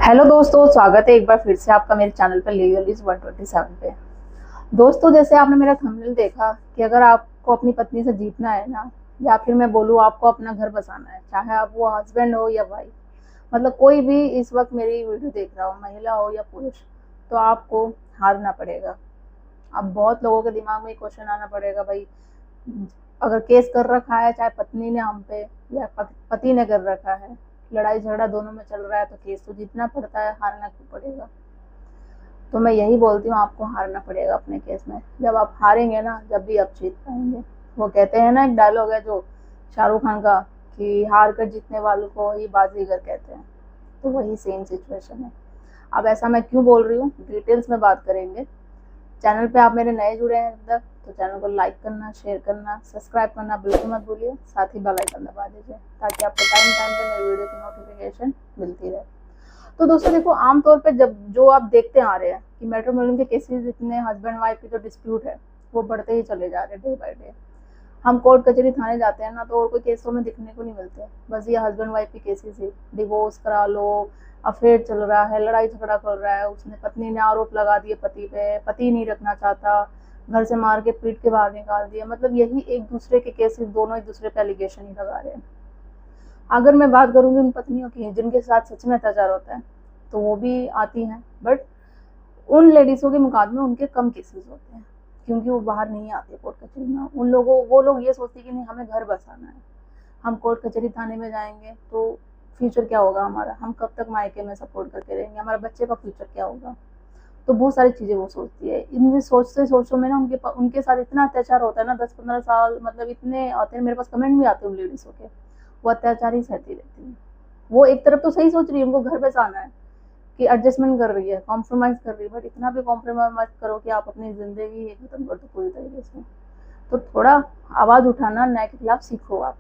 Hello दोस्तों, स्वागत है एक बार फिर से आपका मेरे चैनल पर लीगल इज 127 पे। दोस्तों, जैसे आपने मेरा थंबनेल देखा कि अगर आपको अपनी पत्नी से जीतना है ना, या फिर मैं बोलूँ आपको अपना घर बसाना है, चाहे आप वो हस्बैंड हो या वाइफ, मतलब कोई भी इस वक्त मेरी वीडियो देख रहा हो, महिला हो या पुरुष, तो आपको हारना पड़ेगा। अब बहुत लोगों के दिमाग में क्वेश्चन आना पड़ेगा, भाई अगर केस कर रखा है, चाहे पत्नी ने हम पे या पति ने कर रखा है, लड़ाई झगड़ा दोनों में चल रहा है, तो केस तो जीतना पड़ता है, हारना क्यों पड़ेगा। तो मैं यही बोलती हूँ, आपको हारना पड़ेगा अपने केस में। जब आप हारेंगे ना, जब भी आप जीत पाएंगे। वो कहते हैं ना, एक डायलॉग है जो शाहरुख खान का, कि हार कर जीतने वालों को ही बाजीगर कहते हैं। तो वही सेम सिचुएशन है। अब ऐसा मैं क्यों बोल रही हूँ, डिटेल्स में बात करेंगे। चैनल पे आप मेरे नए जुड़े हैं अब तक, तो चैनल को लाइक करना, शेयर करना, सब्सक्राइब करना बिल्कुल मत भूलिए। साथ ही बेल आइकन दबा दीजिए, ताकि आपको टाइम टाइम पे मेरी वीडियो की नोटिफिकेशन मिलती रहे। तो दोस्तों देखो, आमतौर पे जब जो आप देखते आ रहे हैं कि मैट्रिमोनियल के केसेस, इतने हस्बैंड वाइफ के जो डिस्प्यूट है वो बढ़ते ही चले जा रहे हैं डे बाय डे। हम कोर्ट कचहरी थाने जाते हैं ना, तो और कोई केसों में दिखने को नहीं मिलते, बस ये हस्बैंड वाइफ की केसेस ही। डिवोर्स करा लो, अफेयर चल रहा है, लड़ाई झगड़ा कर रहा है, उसने पत्नी ने आरोप लगा दिए पति पे, पति नहीं रखना चाहता, घर से मार के पीट के बाहर निकाल दिया, मतलब यही एक दूसरे के केसेस, दोनों एक दूसरे पे एलिगेशन ही लगा रहे हैं। अगर मैं बात करूंगी उन पत्नियों की जिनके साथ सच में अत्याचार होता है, तो वो भी आती हैं, बट उन लेडीज़ों के मुकाबले उनके कम केसेस होते हैं, क्योंकि वो बाहर नहीं आते कोर्ट कचहरी में। वो लोग ये सोचते हैं कि नहीं, हमें घर बसाना है, हम कोर्ट कचहरी थाने में जाएंगे तो फ्यूचर क्या होगा हमारा, हम कब तक मायके में सपोर्ट करके रहेंगे, हमारे बच्चे का फ्यूचर क्या होगा। तो बहुत सारी चीज़ें वो सोचती है। इन सोचते सोचो में ना, उनके साथ इतना अत्याचार होता है ना, 10-15 साल, मतलब इतने आते हैं मेरे पास कमेंट भी आते हैं उन लेडीज़ों के, वो अत्याचार ही सहती रहती है। वो एक तरफ तो सही सोच रही है, उनको घर बसाना है, कि एडजस्टमेंट कर रही है, कॉम्प्रोमाइज़ कर रही है, बट इतना भी कॉम्प्रोमाइज़ मत करो कि आप अपनी ज़िंदगी ही खत्म कर दो पूरी तरीके से। तो थोड़ा आवाज़ उठाना न्याय के खिलाफ सीखो आप।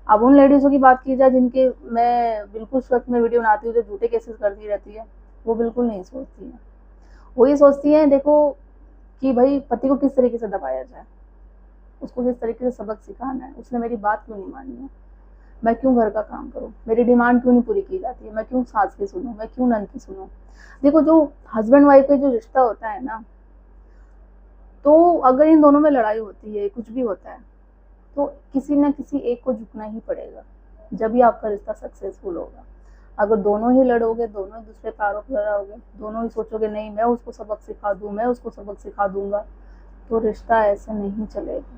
अब उन लेडीज़ों की बात की जाए जिनके, मैं बिल्कुल उस वक्त में वीडियो बनाती हूँ जो झूठे केसेस करती रहती है, वो बिल्कुल नहीं सोचती है। वो ये सोचती है, देखो, कि भाई पति को किस तरीके से दबाया जाए, उसको किस तरीके से सबक सिखाना है, उसने मेरी बात क्यों नहीं मानी है, मैं क्यों घर का काम करूँ, मेरी डिमांड क्यों नहीं पूरी की जाती है, मैं क्यों सास की सुनूँ, मैं क्यों नंद की सुनूँ। देखो, जो हस्बैंड वाइफ का जो रिश्ता होता है ना, तो अगर इन दोनों में लड़ाई होती है, कुछ भी होता है, तो किसी न किसी एक को झुकना ही पड़ेगा, जब भी आपका रिश्ता सक्सेसफुल होगा। अगर दोनों ही लड़ोगे, दोनों एक दूसरे पर आरोप लगाओगे, दोनों ही सोचोगे नहीं मैं उसको सबक सिखा दूँ, मैं उसको सबक सिखा दूंगा, तो रिश्ता ऐसे नहीं चलेगा।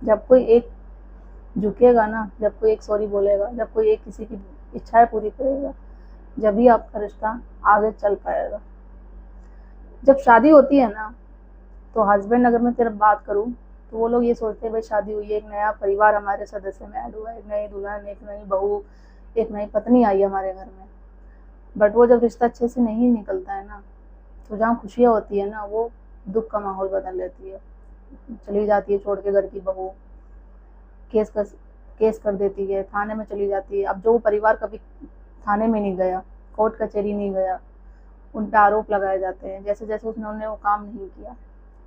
जब कोई एक झुकेगा ना, जब कोई एक सॉरी बोलेगा, जब कोई एक किसी की इच्छाएं पूरी करेगा, जब ही आपका रिश्ता आगे चल पाएगा। जब शादी होती है ना, तो हस्बैंड, अगर मैं तेरा बात करूँ, तो वो लोग ये सोचते हैं भाई शादी हुई है, एक नया परिवार हमारे सदस्य में ऐड हुआ है, एक नई दुल्हन, एक नई बहू, एक नई पत्नी आई है हमारे घर में। बट वो जब रिश्ता अच्छे से नहीं निकलता है ना, तो जहाँ खुशियाँ होती है ना, वो दुख का माहौल बदल लेती है। चली जाती है छोड़ के घर की बहू, केस कर केस कर देती है, थाने में चली जाती है। अब जो परिवार कभी थाने में नहीं गया, कोर्ट कचहरी नहीं गया, उन पर आरोप लगाए जाते हैं, जैसे जैसे उन्होंने वो काम नहीं किया,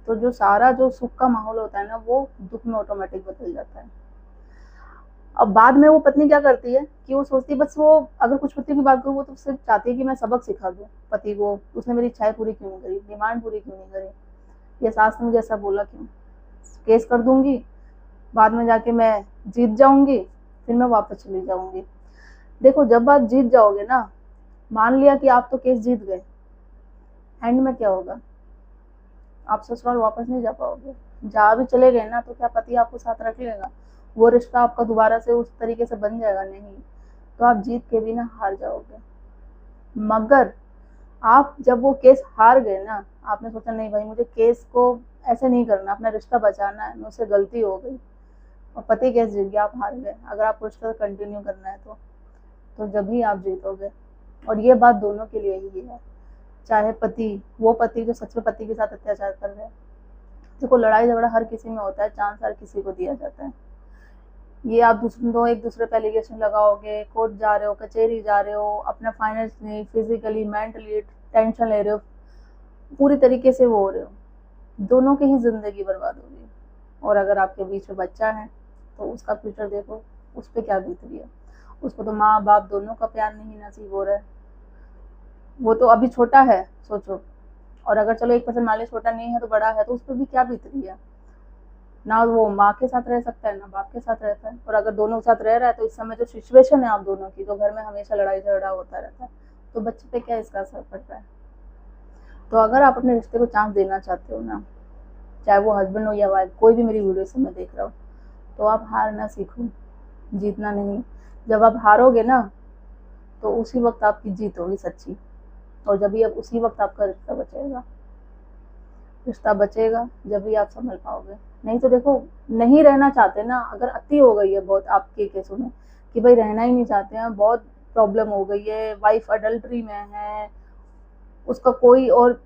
तो जो सारा जो सुख का माहौल होता है ना, वो दुख में ऑटोमेटिक बदल जाता है। अब बाद में वो पत्नी क्या करती है कि वो सोचती है, बस वो, अगर कुछ पत्नी की बात करूँ, वो तो सिर्फ चाहती है कि मैं सबक सिखा दूँ पति को, उसने मेरी इच्छाएं पूरी क्यों नहीं करी, डिमांड पूरी क्यों नहीं करी, ये सास ने मुझे ऐसा बोला क्यों, केस कर दूंगी, बाद में जाके मैं जीत जाऊंगी, फिर मैं वापस चली जाऊंगी। देखो, जब आप जीत जाओगे ना, मान लिया कि आप तो केस जीत गए, एंड में क्या होगा, आप ससुराल वापस नहीं जा पाओगे। जहाँ भी चले गए ना, तो क्या पति आपको साथ रख लेगा, वो रिश्ता आपका दोबारा से उस तरीके से बन जाएगा, नहीं। तो आप जीत के भी ना हार जाओगे। मगर आप जब वो केस हार गए ना, आपने सोचा नहीं भाई, मुझे केस को ऐसे नहीं करना, अपना रिश्ता बचाना है, मुझसे गलती हो गई, और पति केस जीत गया, आप हार गए। अगर आपको रिश्ता कंटिन्यू करना है तो जब ही आप जीतोगे। और ये बात दोनों के लिए ही है, चाहे पति, वो पति जो सच में पति के साथ अत्याचार कर रहे हैं। देखो, लड़ाई झगड़ा हर किसी में होता है, चांस हर किसी को दिया जाता है। ये आप दो एक दूसरे पे एलिगेशन लगाओगे, कोर्ट जा रहे हो, कचहरी जा रहे हो, अपना फाइनेंशियली, फिजिकली, मेंटली टेंशन ले रहे हो, पूरी तरीके से वो हो रहे हो, दोनों की ही जिंदगी बर्बाद हो रही है। और अगर आपके बीच में बच्चा है, तो उसका फ्यूचर देखो, उस पर क्या बीत रही है। उसको तो माँ बाप दोनों का प्यार नहीं नसीब हो रहा है, वो तो अभी छोटा है, सोचो। और अगर चलो 1% मान लो छोटा नहीं है तो बड़ा है, तो उस पर भी क्या बीत रही है। ना वो माँ के साथ रह सकता है, ना बाप के साथ रहता है। और अगर दोनों के साथ रह रहा है तो इस समय जो सिचुएशन है आप दोनों की, जो घर में हमेशा लड़ाई झगड़ा होता रहता है, तो बच्चे पे क्या इसका असर पड़ रहा है। तो अगर आप अपने रिश्ते को चांस देना चाहते हो ना, चाहे वो हस्बैंड हो या वाइफ, कोई भी मेरी वीडियो से मैं देख रहा हूँ, तो आप हारना सीखो, जीतना नहीं। जब आप हारोगे ना, तो उसी वक्त आपकी जीत होगी सच्ची। और जब भी अब उसी वक्त आपका रिश्ता बचेगा जब भी आप संभल पाओगे। नहीं तो देखो, नहीं रहना चाहते ना, अगर अति हो गई है बहुत आपके केसों में कि भाई रहना ही नहीं चाहते हैं, बहुत प्रॉब्लम हो गई है, वाइफ अडल्ट्री में है, उसका कोई और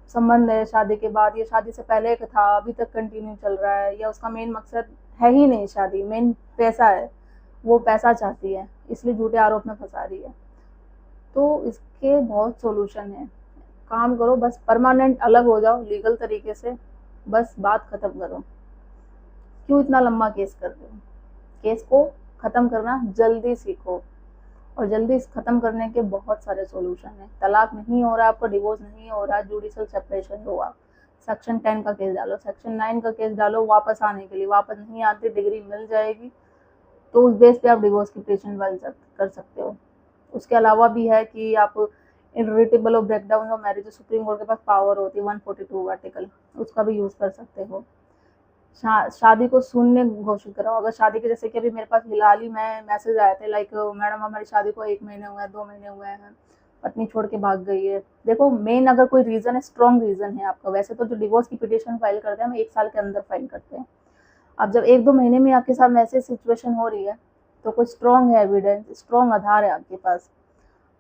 संबंध है शादी के बाद, या शादी से पहले का था अभी तक कंटिन्यू चल रहा है, या उसका मेन मकसद है ही नहीं शादी, मेन पैसा है, वो पैसा चाहती है इसलिए झूठे आरोप में फंसा रही है, तो इसके बहुत सोल्यूशन है। काम करो, बस परमानेंट अलग हो जाओ लीगल तरीके से, बस बात खत्म करो। क्यों इतना लंबा केस कर रहे हो। केस को खत्म करना जल्दी सीखो, और जल्दी खत्म करने के बहुत सारे सॉल्यूशन हैं। तलाक नहीं हो रहा, आपको डिवोर्स नहीं हो रहा, जुडिशियल सेपरेशन हो, आप सेक्शन 10 का केस डालो, सेक्शन 9 का केस डालो, वापस आने के लिए। वापस नहीं आते, डिग्री मिल जाएगी, तो उस बेस पे आप डिवोर्स की पिटीशन फाइल कर सकते हो। उसके अलावा भी है कि आप इरिटेबल और breakdown of marriage, supreme court के पास पावर होती है 142 आर्टिकल, उसका भी यूज कर सकते हो। शादी को शून्य घोषित कराओ। अगर शादी के, जैसे कि अभी मेरे पास फिलहाल ही मैं मैसेज आए थे, लाइक मैडम हमारी शादी को 1 महीने हुए हैं, 2 महीने हुए हैं, पत्नी छोड़ के भाग गई है। देखो, मेन अगर कोई रीजन है, स्ट्रॉन्ग रीजन है आपका, वैसे तो जो डिवोर्स की पिटीशन फाइल करते हैं हम 1 साल के अंदर फाइल करते हैं। अब जब 1-2 महीने में आपके साथ वैसे सिचुएशन हो रही है, तो कोई स्ट्रॉन्ग है एविडेंस, स्ट्रॉन्ग आधार है आपके पास,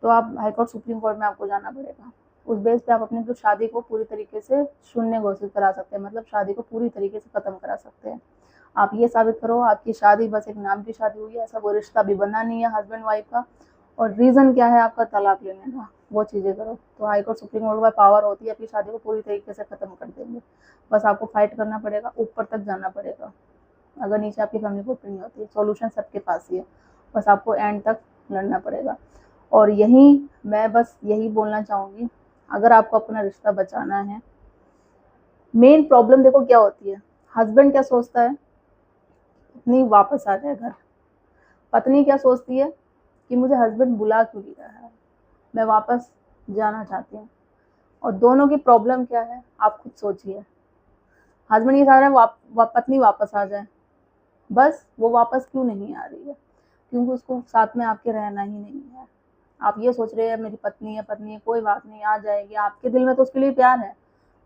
तो आप हाईकोर्ट सुप्रीम कोर्ट में आपको जाना पड़ेगा। उस बेस पे आप अपनी जो शादी को पूरी तरीके से शून्य घोषित करा सकते हैं, मतलब शादी को पूरी तरीके से खत्म करा सकते हैं। आप ये साबित करो आपकी शादी बस एक नाम की शादी हुई है, ऐसा कोई रिश्ता भी बना नहीं है हस्बैंड वाइफ का, और रीजन क्या है आपका तलाक लेने का, वो चीजें करो, तो हाईकोर्ट सुप्रीम कोर्ट में पावर होती है, आपकी शादी को पूरी तरीके से खत्म कर देंगे। बस आपको फाइट करना पड़ेगा, ऊपर तक जाना पड़ेगा। अगर नीचे आपकी फैमिली कोर्ट नहीं होती है, सॉल्यूशन सबके पास ही है, बस आपको एंड तक लड़ना पड़ेगा। और यही मैं बस यही बोलना चाहूंगी, अगर आपको अपना रिश्ता बचाना है, मेन प्रॉब्लम देखो क्या होती है, हस्बैंड क्या सोचता है, पत्नी वापस आ जाए घर। पत्नी क्या सोचती है कि मुझे हस्बैंड बुला क्यों नहीं रहा है, मैं वापस जाना चाहती हूँ। और दोनों की प्रॉब्लम क्या है आप खुद सोचिए। हस्बैंड ये चाह रहा है पत्नी वापस आ जाए, बस वो वापस क्यों नहीं आ रही है, क्योंकि उसको साथ में आपके रहना ही नहीं है। आप ये सोच रहे हैं मेरी पत्नी है, कोई बात नहीं, आ जाएगी, आपके दिल में तो उसके लिए प्यार है,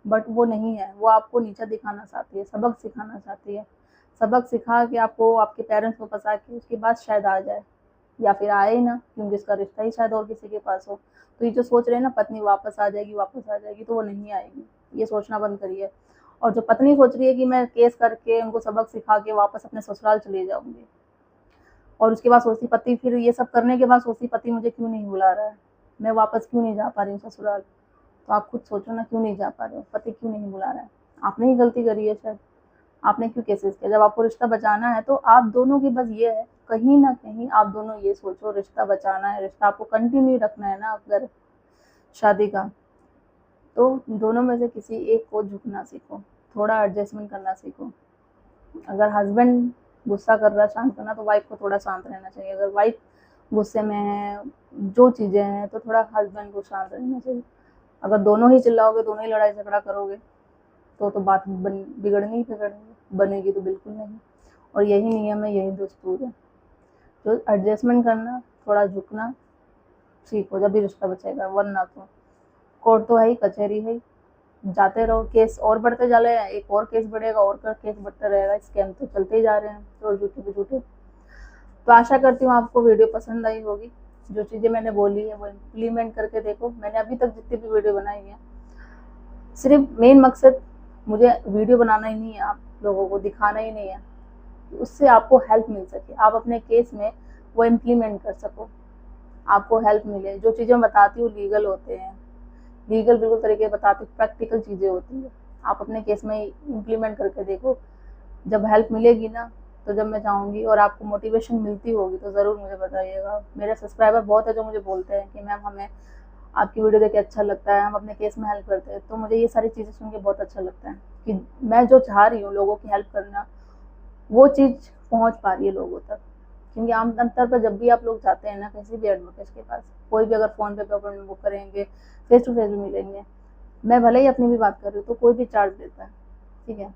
बट वो नहीं है, वो आपको नीचा दिखाना चाहती है, सबक सिखाना चाहती है। सबक सिखा के आपको आपके पेरेंट्स को फंसा के उसके बाद शायद आ जाए, या फिर आए ही ना, क्योंकि इसका रिश्ता ही शायद और किसी के पास हो। तो ये जो सोच रहे हैं ना पत्नी वापस आ जाएगी, तो वो नहीं आएगी, ये सोचना बंद करिए। और जो पत्नी सोच रही है कि मैं केस करके उनको सबक सिखा के वापस अपने ससुराल चले जाऊंगी, और उसके बाद सोचती पति, फिर ये सब करने के बाद सोचती पति मुझे क्यों नहीं बुला रहा है, मैं वापस क्यों नहीं जा पा रही हूँ ससुराल। तो आप खुद सोचो ना, क्यों नहीं जा पा रहे हो, पति क्यों नहीं बुला रहा है। आपने ही गलती करी है शायद, आपने क्यों केसेस किया। जब आपको रिश्ता बचाना है तो आप दोनों की बस ये है, कहीं ना कहीं आप दोनों ये सोचो रिश्ता बचाना है, रिश्ता आपको कंटिन्यू रखना है ना अगर शादी का, तो दोनों में से किसी एक को झुकना सीखो, थोड़ा एडजस्टमेंट करना सीखो। अगर हस्बैंड गुस्सा कर रहा है शांत करना, तो वाइफ को थोड़ा शांत रहना चाहिए। अगर वाइफ गुस्से में है, जो चीज़ें हैं, तो थोड़ा हस्बैंड को शांत रहना चाहिए। अगर दोनों ही चिल्लाओगे, दोनों ही लड़ाई झगड़ा करोगे, तो बात बिगड़नी ही बिगड़नी, बनेगी तो बिल्कुल नहीं। और यही नियम है, यही दस्तूर है। तो एडजस्टमेंट करना, थोड़ा झुकना सीखो, जब भी रिश्ता बचेगा, वरना तो कोर्ट तो है ही, कचहरी है ही, जाते रहो, केस और बढ़ते जा रहे हैं, एक और केस बढ़ेगा, और केस बढ़ता रहेगा, स्कैम तो चलते ही जा रहे हैं, और झूठे पे झूठे। तो आशा करती हूँ आपको वीडियो पसंद आई होगी। जो चीज़ें मैंने बोली है वो इम्प्लीमेंट करके देखो। मैंने अभी तक जितनी भी वीडियो बनाई है, सिर्फ मेन मकसद मुझे वीडियो बनाना ही नहीं है, आप लोगों को दिखाना ही नहीं है, उससे आपको हेल्प मिल सके, आप अपने केस में वो इम्प्लीमेंट कर सको, आपको हेल्प मिले। जो चीज़ें मैं बताती हूँ लीगल होते हैं, लीगल बिल्कुल तरीके बताती हूँ, प्रैक्टिकल चीज़ें होती है, आप अपने केस में इम्प्लीमेंट करके देखो। जब हेल्प मिलेगी ना, तो जब मैं चाहूँगी और आपको मोटिवेशन मिलती होगी, तो ज़रूर मुझे बताइएगा। मेरे सब्सक्राइबर बहुत है जो मुझे बोलते हैं कि मैम हमें आपकी वीडियो देख के अच्छा लगता है, हम अपने केस में हेल्प करते हैं। तो मुझे ये सारी चीज़ें सुन के बहुत अच्छा लगता है कि मैं जो चाह रही हूँ लोगों की हेल्प करना, वो चीज़ पहुँच पा रही है लोगों तक। क्योंकि आम तौर पर जब भी आप लोग जाते हैं ना किसी भी एडवोकेट के पास, कोई भी अगर फ़ोन पे अपॉइंटमेंट बुक करेंगे, फेस टू फेस भी मिलेंगे, मैं भले ही अपनी भी बात कर रही हूँ तो कोई भी चार्ज लेता है, ठीक है।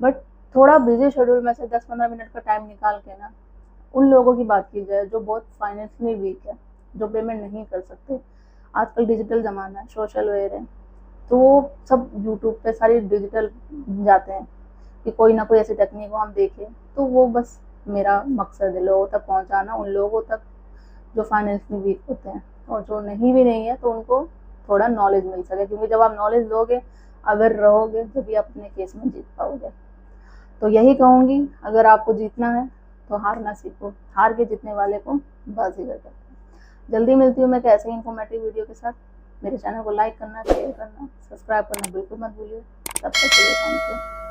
बट थोड़ा बिजी शेड्यूल में से 10-15 मिनट का टाइम निकाल के ना उन लोगों की बात की जाए जो बहुत फाइनेंशियली वीक है, जो पेमेंट नहीं कर सकते। आजकल डिजिटल ज़माना है, सोशल वेयर है, तो वो सब यूट्यूब पे सारी डिजिटल जाते हैं कि कोई ना कोई ऐसी टेक्निक हो हम देखें। तो वो बस मेरा मकसद है लोगों तक पहुंचाना, उन लोगों तक जो फाइनेंशियली वीक होते हैं, और जो नहीं है तो उनको थोड़ा नॉलेज मिल सके। क्योंकि जब आप नॉलेज दोगे, अगर रहोगे, तभी आप अपने केस में जीत पाओगे। तो यही कहूँगी, अगर आपको जीतना है तो हार ना सीखो, हार के जीतने वाले को बाजीगर कहते हैं। जल्दी मिलती हूँ मैं एक ऐसे ही इन्फॉर्मेटिव वीडियो के साथ। मेरे चैनल को लाइक करना, शेयर करना, सब्सक्राइब करना बिल्कुल मत भूलिए। तब तक के लिए थैंक यू।